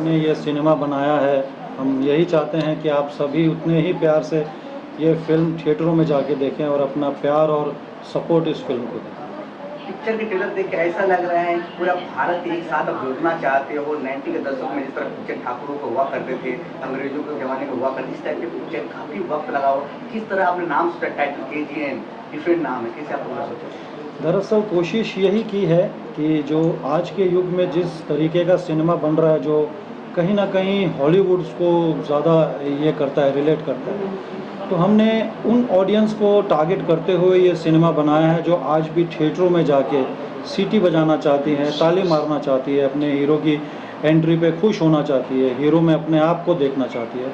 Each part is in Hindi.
आपने ये सिनेमा बनाया है, हम यही चाहते हैं कि आप सभी उतने ही प्यार से ये फिल्म थिएटरों में जाके देखें और अपना प्यार और सपोर्ट इस फिल्म को दें। पिक्चर के ट्रेलर देख के ऐसा लग रहा है कि पूरा भारत एक साथ अब जुड़ना चाहते हो। 90 के दशक में जिस तरह पिक्चर ठाकुरों को हुआ करते थे, अंग्रेजों के ज़माने में हुआ करते, इस टाइप के पिक्चर काफ़ी वक़्त लगा हो। किस तरह आपने नाम सोचा, टाइटल केजीएन डिफरेंट नाम है, कैसे आपने सोचा? दरअसल कोशिश यही की है कि जो आज के युग में जिस तरीके का सिनेमा बन रहा है, जो कहीं ना कहीं हॉलीवुड को ज़्यादा ये करता है, रिलेट करता है, तो हमने उन ऑडियंस को टारगेट करते हुए ये सिनेमा बनाया है जो आज भी थिएटरों में जाके सीटी बजाना चाहती है, ताली मारना चाहती है, अपने हीरो की एंट्री पे खुश होना चाहती है, हीरो में अपने आप को देखना चाहती है।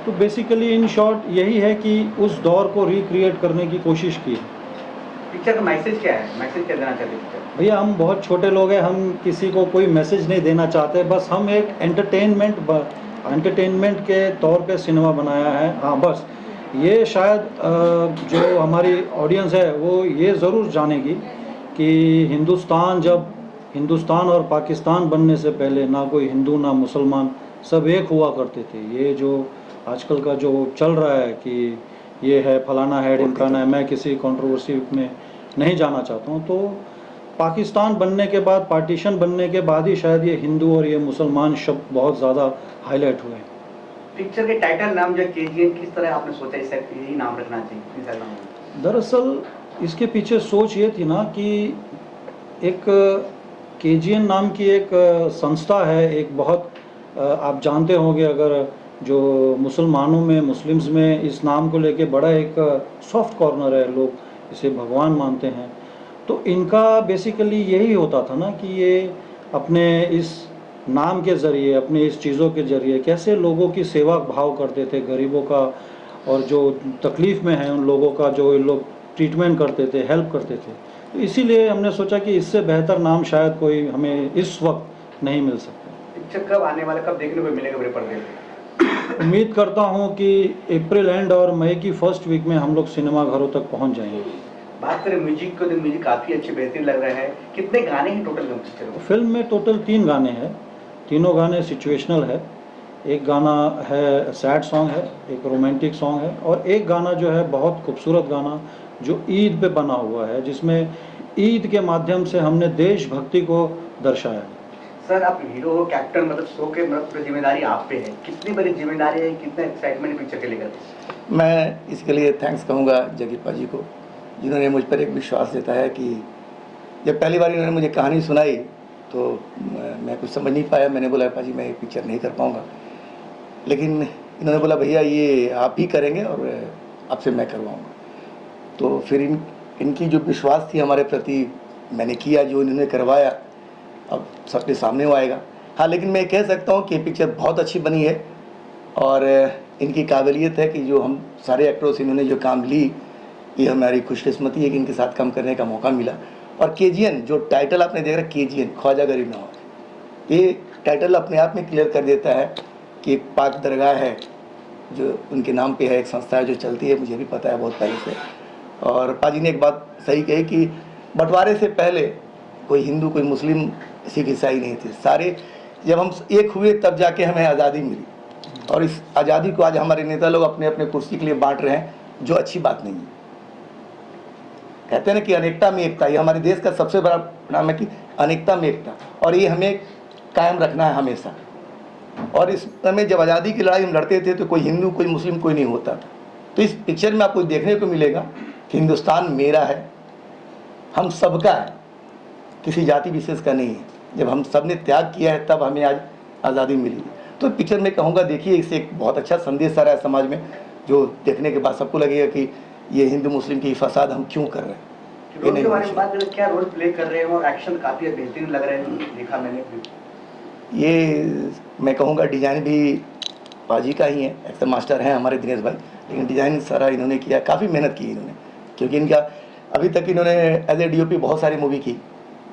तो बेसिकली इन शॉर्ट यही है कि उस दौर को रिक्रिएट करने की कोशिश की है। पिक्चर का मैसेज क्या है? मैसेज क्या देना चाहते हैं पिक्चर? भैया हम बहुत छोटे लोग हैं, हम किसी को कोई मैसेज नहीं देना चाहते, बस हम एक एंटरटेनमेंट के तौर पे सिनेमा बनाया है। हाँ, बस ये शायद जो हमारी ऑडियंस है वो ये ज़रूर जानेगी कि हिंदुस्तान और पाकिस्तान बनने से पहले ना कोई हिंदू ना मुसलमान, सब एक हुआ करते थे। ये जो आजकल का जो चल रहा है कि ये है फलाना है ढिमकाना है, मैं किसी कंट्रोवर्सी में नहीं जाना चाहता हूँ। तो पाकिस्तान बनने के बाद, पार्टीशन बनने के बाद ही शायद ये हिंदू और ये मुसलमान शब्द बहुत ज़्यादा हाईलाइट हुए हैं। पिक्चर के टाइटल नाम जो केजीएन, किस तरह आपने सोचा इसे यही नाम रखना चाहिए, इस नाम? दरअसल इसके पीछे सोच ये थी ना कि एक केजीएन नाम की एक संस्था है, एक बहुत आप जानते होंगे, अगर जो मुसलमानों में, मुस्लिम्स में इस नाम को लेके बड़ा एक सॉफ्ट कॉर्नर है, लोग इसे भगवान मानते हैं। तो इनका बेसिकली यही होता था ना कि ये अपने इस नाम के ज़रिए, अपनी इस चीज़ों के ज़रिए कैसे लोगों की सेवा भाव करते थे, गरीबों का और जो तकलीफ़ में हैं उन लोगों का जो ये लोग ट्रीटमेंट करते थे, हेल्प करते थे। तो इसीलिए हमने सोचा कि इससे बेहतर नाम शायद कोई हमें इस वक्त नहीं मिल सकता। पिक्चर कब आने वाला, कब देखने को मिलेगा बड़े पर्दे पे? उम्मीद करता हूँ कि अप्रैल एंड और मई की फर्स्ट वीक में हम लोग सिनेमा घरों तक पहुँच जाएंगे। बात करें म्यूजिक को, तो म्यूजिक काफ़ी अच्छे बेहतरीन लग रहे हैं। कितने गाने हैं टोटल पिक्चर में? फिल्म में टोटल 3 गाने हैं, तीनों गाने सिचुएशनल है। एक गाना है सैड सॉन्ग है, एक रोमांटिक सॉन्ग है और एक गाना जो है बहुत खूबसूरत गाना जो ईद पे बना हुआ है, जिसमें ईद के माध्यम से हमने देशभक्ति को दर्शाया। सर, आप हीरो हो, कैप्टन, मतलब शो के मतलब पूरी जिम्मेदारी आप पे है। कितनी बड़ी जिम्मेदारी है, कितना एक्साइटमेंट पिक्चर के लेकर? मैं इसके लिए थैंक्स कहूँगा जगीर जी को, जिन्होंने मुझ पर एक विश्वास जताया कि जब पहली बार इन्होंने मुझे कहानी सुनाई तो मैं कुछ समझ नहीं पाया। मैंने बोला पाजी मैं ये पिक्चर नहीं कर पाऊँगा, लेकिन इन्होंने बोला भैया ये आप ही करेंगे और आपसे मैं करवाऊँगा। तो फिर इनकी जो विश्वास थी हमारे प्रति, मैंने किया, जो इन्होंने करवाया अब सबके सामने वो आएगा। हाँ, लेकिन मैं कह सकता हूँ कि पिक्चर बहुत अच्छी बनी है और इनकी काबिलियत है कि जो हम सारे एक्टरों से इन्होंने जो काम ली, ये हमारी खुशकिस्मती है कि इनके साथ काम करने का मौका मिला। और केजीएन जो टाइटल आपने देख रहा है, केजीएन ख्वाजा गरीब नवाज, ये टाइटल अपने आप में क्लियर कर देता है कि एक पाक दरगाह है जो उनके नाम पे है, एक संस्था है जो चलती है, मुझे भी पता है बहुत पहले से। और पाजी ने एक बात सही कही कि बंटवारे से पहले कोई हिंदू, कोई मुस्लिम, सिख, ईसाई नहीं थे, सारे जब हम एक हुए तब जाके हमें आज़ादी मिली। और इस आज़ादी को आज हमारे नेता लोग अपने अपने कुर्सी के लिए बांट रहे हैं, जो अच्छी बात नहीं है। कहते हैं ना कि अनेकता में एकता, ये हमारे देश का सबसे बड़ा नाम है कि अनेकता में एकता, और ये हमें कायम रखना है हमेशा। और इस समय जब आज़ादी की लड़ाई हम लड़ते थे तो कोई हिंदू, कोई मुस्लिम, कोई नहीं होता था। तो इस पिक्चर में आपको देखने को मिलेगा कि हिंदुस्तान मेरा है, हम सबका है, किसी जाति विशेष का नहीं है। जब हम सब ने त्याग किया है तब हमें आज आज़ादी मिली। तो पिक्चर में कहूँगा देखिए, इससे एक बहुत अच्छा संदेश आ रहा है समाज में, जो देखने के बाद सबको लगेगा कि ये हिंदू मुस्लिम की फसाद हम क्यों कर रहे हैं। रोल के बारे में बात करें, क्या रोल प्ले कर रहे हैं और एक्शन काफ़ी बेहतरीन लग रहे हैं, देखा मैंने। ये मैं कहूँगा डिज़ाइन भी पाजी का ही है, एक्टर मास्टर हैं हमारे दिनेश भाई, लेकिन डिज़ाइन सारा इन्होंने किया, काफ़ी मेहनत की इन्होंने, क्योंकि इनका अभी तक इन्होंने एज ए DOP बहुत सारी मूवी की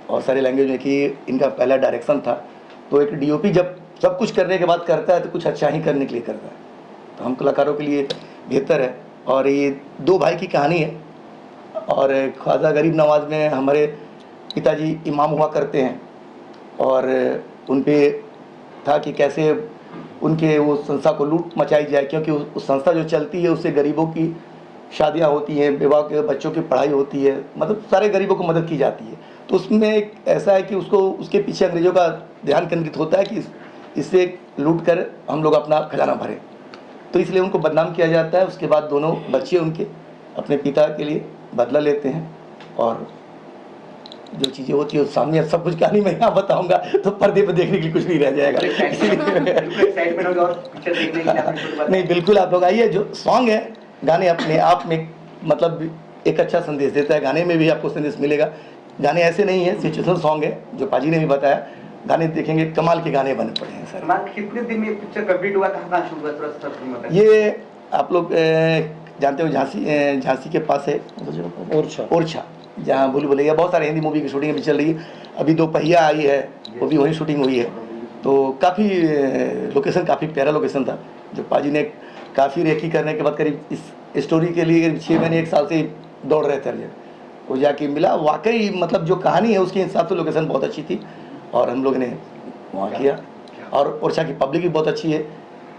और सारे लैंग्वेज में की। इनका पहला डायरेक्शन था। तो एक DOP जब सब कुछ करने के बाद करता है तो कुछ अच्छा ही करने के लिए करता है, तो हम कलाकारों के लिए बेहतर है। और ये 2 भाई की कहानी है। और ख्वाजा गरीब नवाज में हमारे पिताजी इमाम हुआ करते हैं और उन पे था कि कैसे उनके वो संस्था को लूट मचाई जाए, क्योंकि उस संस्था जो चलती है उससे गरीबों की शादियां होती हैं, विवाह के बच्चों की पढ़ाई होती है, मतलब सारे गरीबों को मदद की जाती है। तो उसमें एक ऐसा है कि उसको उसके पीछे अंग्रेज़ों का ध्यान केंद्रित होता है कि इससे लूट कर हम लोग अपना खजाना भरें, तो इसलिए उनको बदनाम किया जाता है। उसके बाद दोनों बच्चे उनके अपने पिता के लिए बदला लेते हैं, और जो चीज़ें होती है उस सामने सब कुछ कहानी मैं यहाँ बताऊंगा तो पर्दे पर देखने के लिए कुछ नहीं रह जाएगा। एक्साइटमेंट होगा और पिक्चर देखने के लिए आपने खुद बताया। नहीं, बिल्कुल आप लोग आइए। जो सॉन्ग है, गाने अपने आप में मतलब एक अच्छा संदेश देता है, गाने में भी आपको संदेश मिलेगा। गाने ऐसे नहीं है, सिचुएशनल सॉन्ग है, जो पाजी ने भी बताया। गाने देखेंगे, कमाल के गाने बने पड़े हैं सर। मान कितने दिन में पिक्चर कंप्लीट हुआ, कहाँ शूट हुआ, थोड़ा सा बताइए। ये आप लोग जानते हो झांसी के पास है ओरछा, जहाँ भूल भुलैया, बहुत सारे हिंदी मूवी की शूटिंग अभी चल रही है। अभी 2 पहिया आई है, वो भी वहीं शूटिंग हुई है। तो काफ़ी लोकेशन काफ़ी प्यारा लोकेशन था, जो पाजी ने काफ़ी रेकी करने के बाद करीब इस स्टोरी के लिए 6 महीने 1 साल से दौड़ रहे थे। वो जाके मिला, वाकई मतलब जो कहानी है उसके हिसाब से लोकेशन बहुत अच्छी थी, और हम लोग ने वहाँ किया। और ओरछा की पब्लिक भी बहुत अच्छी है,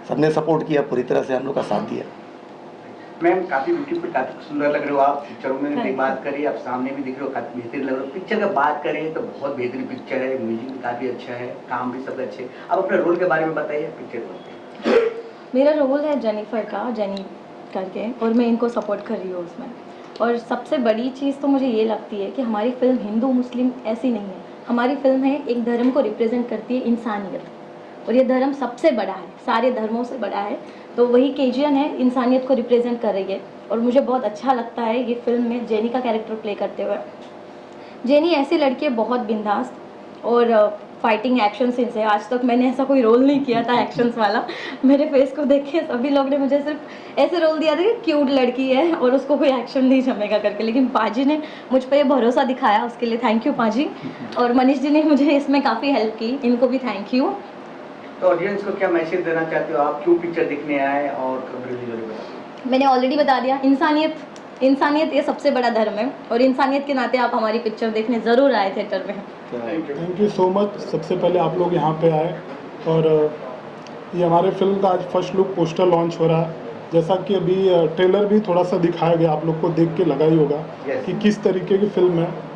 सबने सपोर्ट किया, पूरी तरह से हम लोग का साथ दिया। मैम काफ़ी ब्यूटीफुल, काफ़ी सुंदर लग रहे हो आप। पिक्चरों में भी बात करें, आप सामने भी दिख रहे हो, काफ़ी बेहतरीन लग रहे हो। पिक्चर का बात करें तो बहुत बेहतरीन पिक्चर है, म्यूजिक भी काफ़ी अच्छा है, काम भी सब अच्छे। अब अपने रोल के बारे में बताइए पिक्चर। मेरा रोल है जेनिफर का, जेनी करके, और मैं इनको सपोर्ट कर रही हूँ उसमें। और सबसे बड़ी चीज़ तो मुझे ये लगती है कि हमारी फिल्म हिंदू मुस्लिम ऐसी नहीं है। हमारी फिल्म है एक धर्म को रिप्रेजेंट करती है, इंसानियत, और ये धर्म सबसे बड़ा है, सारे धर्मों से बड़ा है। तो वही केजीएन है, इंसानियत को रिप्रेजेंट कर रही है। और मुझे बहुत अच्छा लगता है ये फिल्म में जेनी का कैरेक्टर प्ले करते हुए। जेनी ऐसी लड़की है बहुत बिंदास और फाइटिंग एक्शन सीन्स है। आज तक मैंने ऐसा कोई रोल नहीं किया था एक्शंस वाला। मेरे फेस को देख के सभी लोग ने मुझे सिर्फ ऐसे रोल दिया था कि क्यूट लड़की है और उसको कोई एक्शन नहीं जमेगा करके, लेकिन पाजी ने मुझ पर ये भरोसा दिखाया, उसके लिए थैंक यू पाजी। और मनीष जी ने मुझे इसमें काफ़ी हेल्प की, इनको भी थैंक यू। तो ऑडियंस को क्या मैसेज देना चाहते हो आप, क्यों पिक्चर देखने आए और कब रिलीज हो रही? मैंने ऑलरेडी बता दिया, इंसानियत ये सबसे बड़ा धर्म है, और इंसानियत के नाते आप हमारी पिक्चर देखने ज़रूर आए थिएटर में। Thank you so much. सबसे पहले आप लोग यहाँ पे आए, और ये हमारे फिल्म का आज फर्स्ट लुक पोस्टर लॉन्च हो रहा है। जैसा कि अभी ट्रेलर भी थोड़ा सा दिखाया गया, आप लोग को देख के लगा ही होगा कि किस तरीके की फिल्म है।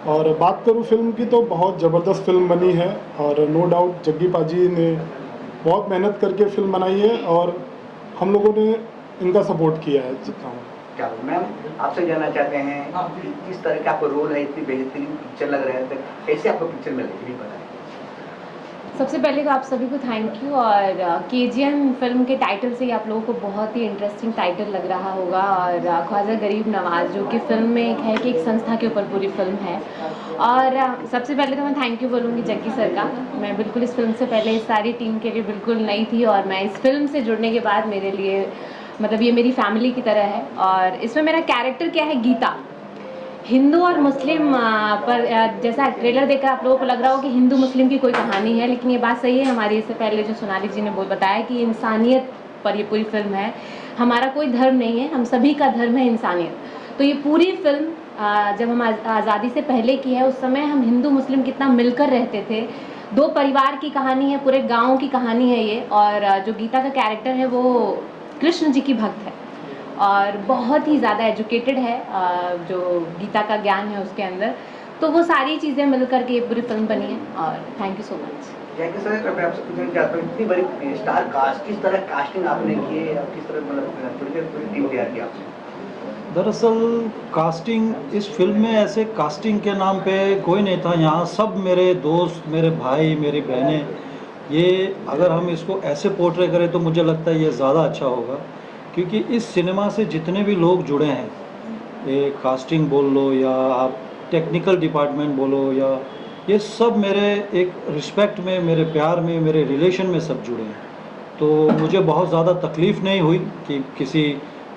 और बात करूँ फिल्म की तो बहुत ज़बरदस्त फिल्म बनी है, और नो डाउट जग्गी पाजी ने बहुत मेहनत करके फिल्म बनाई है, और हम लोगों ने इनका सपोर्ट किया है जितना। क्या मैम आपसे जानना चाहते हैं कि किस तरह का आपका रोल है, इतनी बेहतरीन पिक्चर लग रहा है, तो कैसे आपको पिक्चर में लगी नहीं पता है? सबसे पहले तो आप सभी को थैंक यू। और केजीएन फिल्म के टाइटल से ही आप लोगों को बहुत ही इंटरेस्टिंग टाइटल लग रहा होगा। और ख्वाजा गरीब नवाज, जो कि फिल्म में एक है कि एक संस्था के ऊपर पूरी फिल्म है। और सबसे पहले तो मैं थैंक यू बोलूँगी जग्गी सर का। मैं बिल्कुल इस फिल्म से पहले इस सारी टीम के लिए बिल्कुल नई थी, और मैं इस फिल्म से जुड़ने के बाद मेरे लिए मतलब ये मेरी फैमिली की तरह है। और इसमें मेरा कैरेक्टर क्या है, गीता। हिंदू और मुस्लिम पर जैसा ट्रेलर देखकर आप लोगों को लग रहा हो कि हिंदू मुस्लिम की कोई कहानी है, लेकिन ये बात सही है। हमारी इससे पहले जो सोनाली जी ने बताया कि इंसानियत पर ये पूरी फिल्म है। हमारा कोई धर्म नहीं है, हम सभी का धर्म है इंसानियत। तो ये पूरी फिल्म जब हम आज़ादी से पहले की है, उस समय हम हिंदू मुस्लिम कितना मिलकर रहते थे। 2 परिवार की कहानी है, पूरे गाँव की कहानी है ये। और जो गीता का कैरेक्टर है वो कृष्ण जी की भक्त है, और बहुत ही ज़्यादा एजुकेटेड है, जो गीता का ज्ञान है उसके अंदर। तो वो सारी चीज़ें मिल करके पूरी फिल्म बनी है। और थैंक यू सो मच। जैसे सर मैं आपसे पूछना चाहता हूँ, इतनी बड़ी स्टार कास्ट, किस तरह कास्टिंग आपने की है, और किस तरह मतलब पूरी टीम तैयार की आपने? दरअसल कास्टिंग इस फिल्म में ऐसे कास्टिंग के नाम पे कोई नहीं था। यहाँ सब मेरे दोस्त, मेरे भाई, मेरी बहनें। ये अगर हम इसको ऐसे पोर्ट्रे करें तो मुझे लगता है ये ज़्यादा अच्छा होगा, क्योंकि इस सिनेमा से जितने भी लोग जुड़े हैं, ये कास्टिंग बोल लो या आप टेक्निकल डिपार्टमेंट बोलो, या ये सब मेरे एक रिस्पेक्ट में, मेरे प्यार में, मेरे रिलेशन में सब जुड़े हैं। तो मुझे बहुत ज़्यादा तकलीफ़ नहीं हुई कि किसी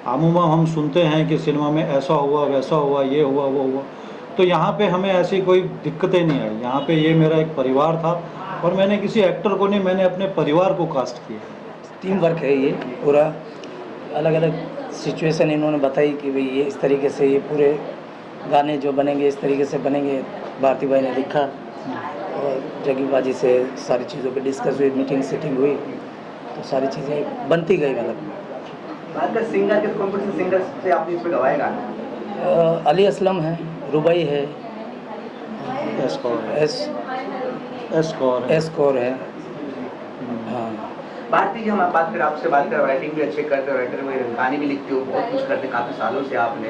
आमूमा हम सुनते हैं कि सिनेमा में ऐसा हुआ, वैसा हुआ, ये हुआ, वो हुआ। तो यहाँ पे हमें ऐसी कोई दिक्कतें नहीं आई। यहाँ पे ये मेरा एक परिवार था, और मैंने किसी एक्टर को नहीं, मैंने अपने परिवार को कास्ट किया। टीम वर्क है ये पूरा। अलग अलग सिचुएशन इन्होंने बताई कि भाई ये इस तरीके से ये पूरे गाने जो बनेंगे इस तरीके से बनेंगे। भारती भाई ने लिखा, और जगी बाजी से सारी चीज़ों पे डिस्कस हुई, मीटिंग सेटिंग हुई, तो सारी चीज़ें बनती गई। मतलब बात कर सिंगर के, कौन कौन से सिंगर से आपने इसमें गवाए गाना? अली असलम है, रुबाई है, एस्कोर है, एस एस्कोर है। एस्कोर है। हाँ, भारती जी, हम आपसे बात कर, राइटिंग भी अच्छे करते हो, राइटर में गाने भी लिखते हो, बहुत कुछ करते काफ़ी सालों से आपने।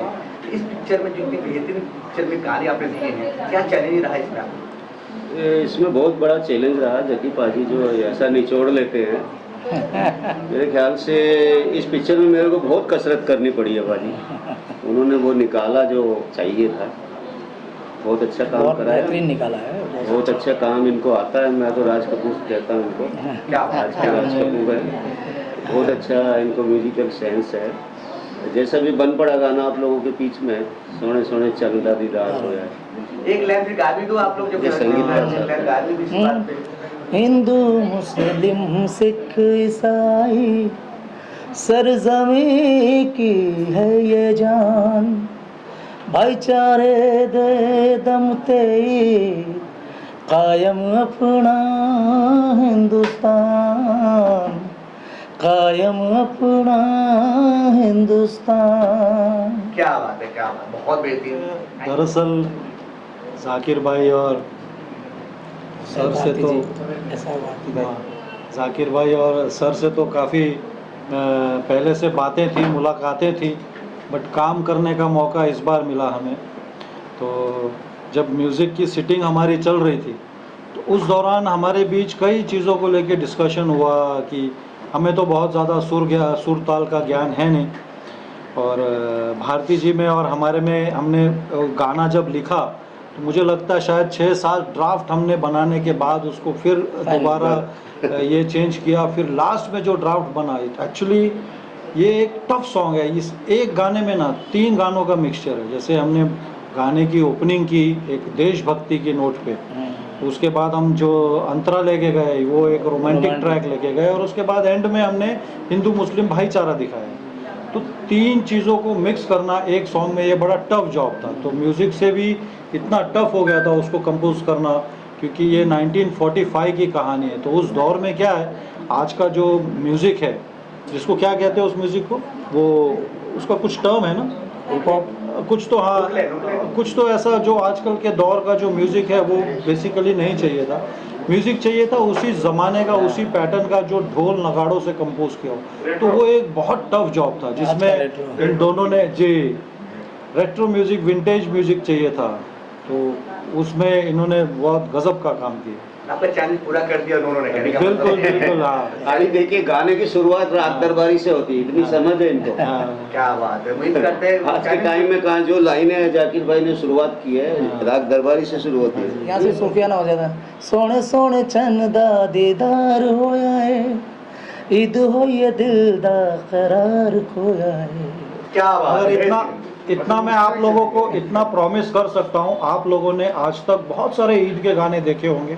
इस पिक्चर में जो इतनी बेहतरीन पिक्चर में गाने आपने दिए हैं, क्या चैलेंज रहा इसमें आपको? इसमें बहुत बड़ा चैलेंज रहा। जकी पाजी जो ऐसा निचोड़ लेते हैं, मेरे ख्याल से इस पिक्चर में मेरे को बहुत कसरत करनी पड़ी है पाजी। उन्होंने वो निकाला जो चाहिए था, बहुत अच्छा काम बहुत करा है, बेहतरीन निकाला है। बहुत अच्छा काम इनको आता है। मैं तो राज कपूर कहता हूँ इनको, क्या बात आज के राज कपूर है। बहुत अच्छा इनको म्यूजिकल सेंस है। जैसा भी बन पड़ा गाना आप लोगों के बीच में, सोने सोने चंदा दीदार हो जाए, एक लाइन गा भी दो आप लोग, जब ये संगीत का एक लाइन गा भी इस बात पे। हिंदू मुस्लिम सिख ईसाई सरजमी की है ये जान, भाईचारे दे दम ते कायम अपना हिंदुस्तान, कायम अपना हिंदुस्तान। क्या बात है, क्या बात, बहुत बेहतरीन। दरअसल जाकिर भाई और सर से तो ऐसा जाकिर भाई और सर से तो काफ़ी पहले से बातें थी, मुलाकातें थी, बट काम करने का मौका इस बार मिला हमें। तो जब म्यूज़िक की सिटिंग हमारी चल रही थी, तो उस दौरान हमारे बीच कई चीज़ों को लेके डिस्कशन हुआ कि हमें तो बहुत ज़्यादा सुर ताल का ज्ञान है नहीं, और भारती जी में और हमारे में हमने गाना जब लिखा तो मुझे लगता है शायद 6-7 ड्राफ्ट हमने बनाने के बाद उसको फिर दोबारा ये चेंज किया, फिर लास्ट में जो ड्राफ्ट बना, एक्चुअली ये एक टफ सॉन्ग है। इस एक गाने में ना 3 गानों का मिक्सचर है। जैसे हमने गाने की ओपनिंग की एक देशभक्ति के नोट पे, उसके बाद हम जो अंतरा लेके गए वो एक रोमांटिक ट्रैक लेके गए, और उसके बाद एंड में हमने हिंदू मुस्लिम भाईचारा दिखाया। तो 3 चीज़ों को मिक्स करना एक सॉन्ग में, ये बड़ा टफ जॉब था। तो म्यूज़िक से भी इतना टफ हो गया था उसको कंपोज करना, क्योंकि ये 1945 की कहानी है। तो उस दौर में क्या है, आज का जो म्यूज़िक है, जिसको क्या कहते हैं उस म्यूज़िक को, वो उसका कुछ टर्म है ना, हिप हॉप कुछ तो, हाँ कुछ तो ऐसा जो आजकल के दौर का जो म्यूज़िक है वो बेसिकली नहीं चाहिए था। म्यूज़िक चाहिए था उसी ज़माने का, उसी पैटर्न का, जो ढोल नगाड़ों से कंपोज किया हो। तो वो एक बहुत टफ जॉब था, जिसमें इन दोनों ने जी रेट्रो म्यूज़िक, विंटेज म्यूज़िक चाहिए था। तो उसमें इन्होंने बहुत गजब का काम किया। आपका चैलेंज पूरा कर दिया उन्होंने, कहने का बिल्कुल मतलब है। बिल्कुल, हाँ खाली देखिए गाने की शुरुआत राग दरबारी से होती है, इतनी समझ है इनको। क्या बात है, उम्मीद करते हैं आज के टाइम में कहाँ जो लाइनें जाकिर भाई ने शुरुआत की है, राग दरबारी से शुरू होती है। यहाँ से सूफियाना हो जाता है। सोने सोने चंदा दीदार होया है, ईद होइए दिल दा करार खोया है। क्या बात अगर है। इतना मैं आप लोगों को इतना प्रॉमिस कर सकता हूँ, आप लोगों ने आज तक बहुत सारे ईद के गाने देखे होंगे,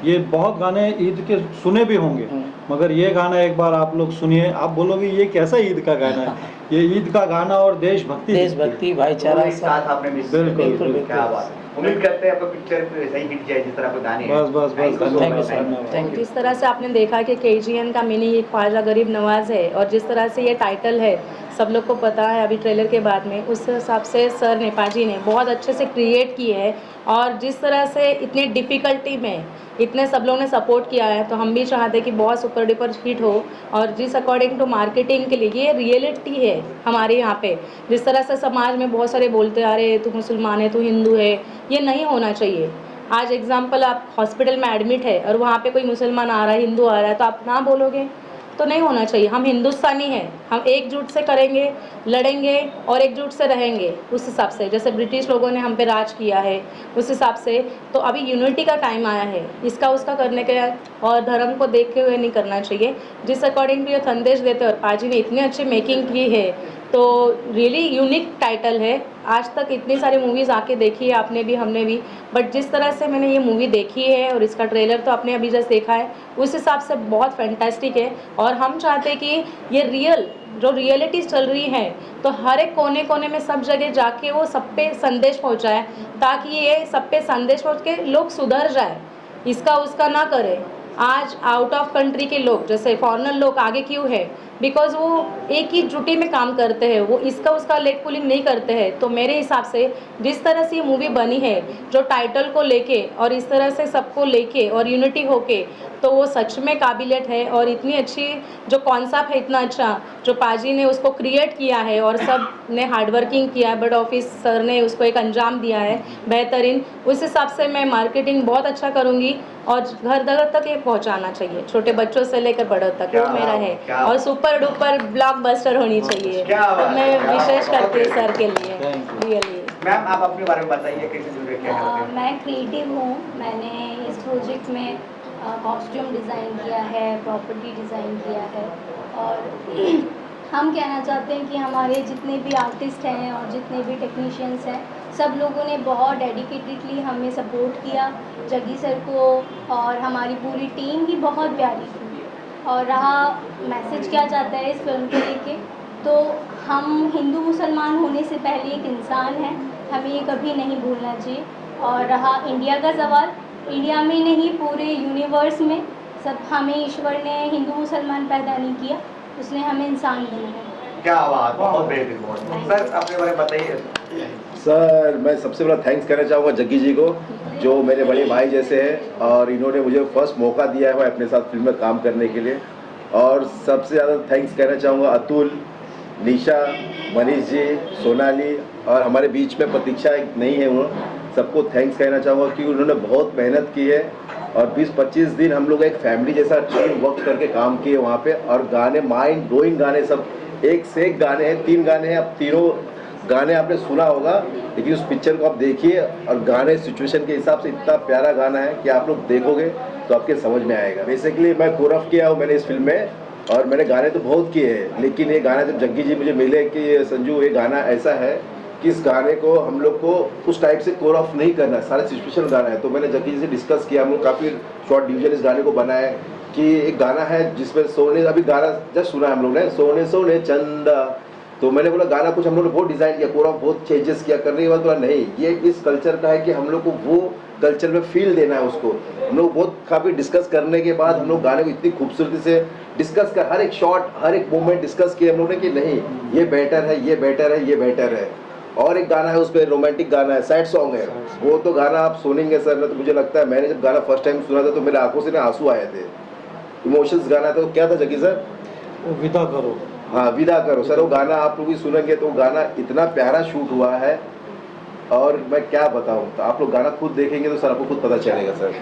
ये बहुत गाने ईद के सुने भी होंगे, मगर ये गाना एक बार आप लोग सुनिए, आप बोलोगे ये कैसा ईद का गाना है। ये ईद का गाना और देशभक्ति भाईचारा एक साथ आपने मिस बिल्कुल, क्या बात है। उम्मीद करते हैं आपका पिक्चर वैसा ही हिट जाए जिस तरह आपके गाने हैं। बस थैंक यू सर, धन्यवाद। Thank you. जिस तरह से आपने देखा कि केजीएन का मीनिंग एक ख्वाजा गरीब नवाज है, और जिस तरह से ये टाइटल है सब लोग को पता है अभी ट्रेलर के बाद में, उस हिसाब से सर नेपाजी ने बहुत अच्छे से क्रिएट की है। और जिस तरह से इतने डिफ़िकल्टी में इतने सब लोगों ने सपोर्ट किया है, तो हम भी चाहते हैं कि बहुत सुपर डुपर हिट हो। और जिस अकॉर्डिंग टू मार्केटिंग के लिए ये रियलिटी है हमारे यहाँ पे, जिस तरह से समाज में बहुत सारे बोलते आ रहे हैं तू मुसलमान है, तू हिंदू है, ये नहीं होना चाहिए। आज एग्जाम्पल, आप हॉस्पिटल में एडमिट है और वहाँ पे कोई मुसलमान आ रहा है, हिंदू आ रहा है, तो आप ना बोलोगे, तो नहीं होना चाहिए। हम हिंदुस्तानी हैं, हम एकजुट से करेंगे, लड़ेंगे और एकजुट से रहेंगे। उस हिसाब से जैसे ब्रिटिश लोगों ने हम पे राज किया है, उस हिसाब से तो अभी यूनिटी का टाइम आया है, इसका उसका करने के, और धर्म को देखते हुए नहीं करना चाहिए। जिस अकॉर्डिंग टू ये संदेश देते और पाजी ने इतनी अच्छी मेकिंग की है, तो रियली यूनिक टाइटल है। आज तक इतनी सारी मूवीज़ आके देखी है आपने भी, हमने भी, बट जिस तरह से मैंने ये मूवी देखी है और इसका ट्रेलर तो आपने अभी जस्ट देखा है, उस हिसाब से बहुत फैंटास्टिक है। और हम चाहते हैं कि ये रियल जो रियलिटीज़ चल रही है, तो हर एक कोने कोने में सब जगह जाके वो सब पे संदेश पहुंचाए, ताकि ये सब पे संदेश पहुंच के लोग सुधर जाए। इसका उसका ना करें। आज आउट ऑफ कंट्री के लोग जैसे फॉरेनर लोग आगे क्यों है, बिकॉज वो एक ही जुटे में काम करते हैं, वो इसका उसका लेग पुलिंग नहीं करते हैं। तो मेरे हिसाब से जिस तरह से ये मूवी बनी है, जो टाइटल को लेके और इस तरह से सबको लेके और यूनिटी होके, तो वो सच में काबिलियत है। और इतनी अच्छी जो कॉन्सेप्ट है, इतना अच्छा जो पाजी ने उसको क्रिएट किया है और सब ने हार्डवर्किंग किया है, बट ऑफिस सर ने उसको एक अंजाम दिया है बेहतरीन। उस हिसाब से मैं मार्केटिंग बहुत अच्छा करूँगी और घर घर तक ये पहुंचाना चाहिए, छोटे बच्चों से लेकर बड़ों तक, वो मेरा है। और सुपर डुपर ब्लॉकबस्टर होनी चाहिए, तो मैं विशेष करती हूँ सर के लिए रियली। मैम आप अपने बारे में बताइए, कैसे जुड़े, क्या करते हैं? मैं क्रिएटिव हूँ। मैंने इस प्रोजेक्ट में कॉस्ट्यूम डिज़ाइन किया है, प्रॉपर्टी डिज़ाइन किया है, और हम कहना चाहते हैं कि हमारे जितने भी आर्टिस्ट हैं और जितने भी टेक्नीशियंस हैं, सब लोगों ने बहुत डेडिकेटेडली हमें सपोर्ट किया, जग्गी सर को, और हमारी पूरी टीम भी बहुत प्यारी थी। और रहा मैसेज क्या जाता है इस फिल्म को लेके, तो हम हिंदू मुसलमान होने से पहले एक इंसान है, हमें ये कभी नहीं भूलना चाहिए। और रहा इंडिया का सवाल, इंडिया में नहीं पूरे यूनिवर्स में सब हमें ईश्वर ने हिंदू मुसलमान पैदा नहीं किया, उसने हमें इंसान बनाया। क्या बात, बहुत बेहतरीन। सर अपने बारे में बताइए। सर मैं सबसे बड़ा थैंक्स करना चाहूँगा जग्गी जी को, जो मेरे बड़े भाई जैसे हैं, और इन्होंने मुझे फर्स्ट मौका दिया है अपने साथ फिल्म में काम करने के लिए। और सबसे ज़्यादा थैंक्स कहना चाहूँगा अतुल, निशा, मनीष जी, सोनाली, और हमारे बीच में प्रतीक्षा एक नहीं है, वो सबको थैंक्स कहना चाहूँगा कि उन्होंने बहुत मेहनत की है। और 20-25 दिन हम लोग एक फैमिली जैसा टीम वर्क करके काम किए वहाँ पे। और गाने माइंड ब्लोइंग गाने, सब एक से एक गाने हैं, 3 गाने हैं। अब तीनों गाने आपने सुना होगा, लेकिन उस पिक्चर को आप देखिए, और गाने सिचुएशन के हिसाब से इतना प्यारा गाना है कि आप लोग देखोगे तो आपके समझ में आएगा। बेसिकली मैं कोरफ किया हूँ मैंने इस फिल्म में, और मैंने गाने तो बहुत किए हैं, लेकिन ये गाना जब जग्गी जी मुझे मिले कि संजू ये गाना ऐसा है कि इस गाने को हम लोग को उस टाइप से कोर ऑफ नहीं करना है, सारा सिचुएशन गाना है। तो मैंने जग्गी जी से डिस्कस किया, हम लोग काफ़ी शॉर्ट डिवीजन इस गाने को बनाए कि एक गाना है जिसमें सोने, अभी गाना जस्ट सुना हम लोग ने, सोने सोने चंदा। तो मैंने बोला गाना कुछ हम लोग ने बहुत डिज़ाइन किया, कोर ऑफ बहुत चेंजेस किया, करने के बाद बोला नहीं ये इस कल्चर का है कि हम लोग को वो कल्चर में फील देना है उसको। हम लोग बहुत काफ़ी डिस्कस करने के बाद हम लोग गाने को इतनी खूबसूरती से डिस्कस कर, हर एक शॉट हर एक मोमेंट डिस्कस किए हम लोग ने कि नहीं ये बेटर है, ये बेटर है, ये बेटर है। और एक गाना है उस पर रोमांटिक गाना है, सैड सॉन्ग है, वो तो गाना आप सुनेंगे सर ना, तो मुझे लगता है मैंने जब गाना फर्स्ट टाइम सुना था तो मेरे आंखों से ना आंसू आए थे, इमोशंस गाना था। तो क्या था जग्गी सर? वो विदा करो। हाँ विदा करो सर, वो गाना आप लोग भी सुनेंगे तो गाना इतना प्यारा शूट हुआ है, और मैं क्या बताऊँ, तो आप लोग गाना खुद देखेंगे तो सर आपको खुद पता चलेगा सर।